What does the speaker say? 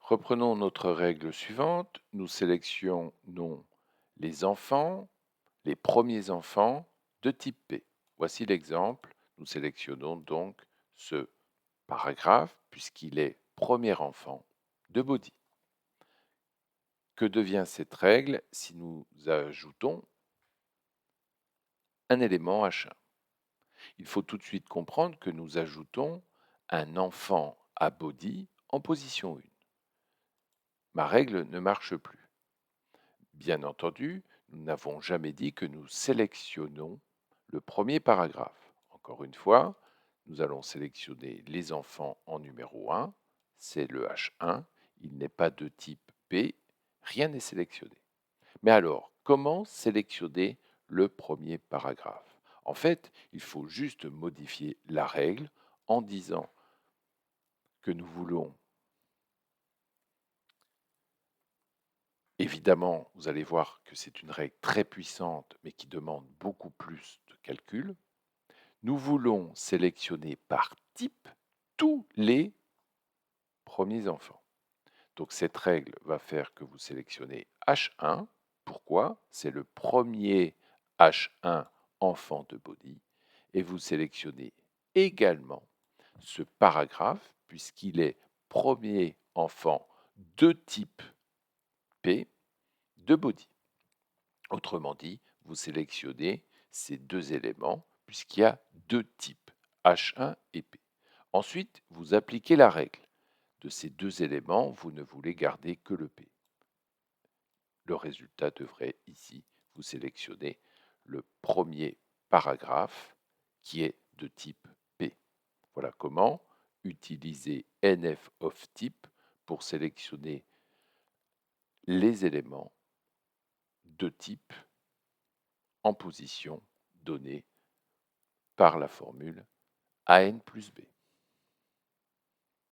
Reprenons notre règle suivante. Nous sélectionnons les enfants, les premiers enfants de type P. Voici l'exemple. Nous sélectionnons donc ce paragraphe puisqu'il est premier enfant de body. Que devient cette règle si nous ajoutons un élément H1? Il faut tout de suite comprendre que nous ajoutons un enfant à body en position 1. Ma règle ne marche plus. Bien entendu, nous n'avons jamais dit que nous sélectionnons le premier paragraphe. Encore une fois, nous allons sélectionner les enfants en numéro 1, c'est le H1, il n'est pas de type P, rien n'est sélectionné. Mais alors, comment sélectionner le premier paragraphe? En fait, il faut juste modifier la règle en disant que nous voulons. Évidemment, vous allez voir que c'est une règle très puissante, mais qui demande beaucoup plus de calcul. Nous voulons sélectionner par type tous les premiers enfants. Donc cette règle va faire que vous sélectionnez H1. Pourquoi? C'est le premier H1 enfant de body. Et vous sélectionnez également ce paragraphe, puisqu'il est premier enfant de type P de body. Autrement dit, vous sélectionnez ces deux éléments puisqu'il y a deux types, H1 et P. Ensuite, vous appliquez la règle. De ces deux éléments, vous ne voulez garder que le P. Le résultat devrait ici, vous sélectionner le premier paragraphe qui est de type P. Voilà comment utiliser NF of type pour sélectionner les éléments de type en position donnée par la formule AN plus B.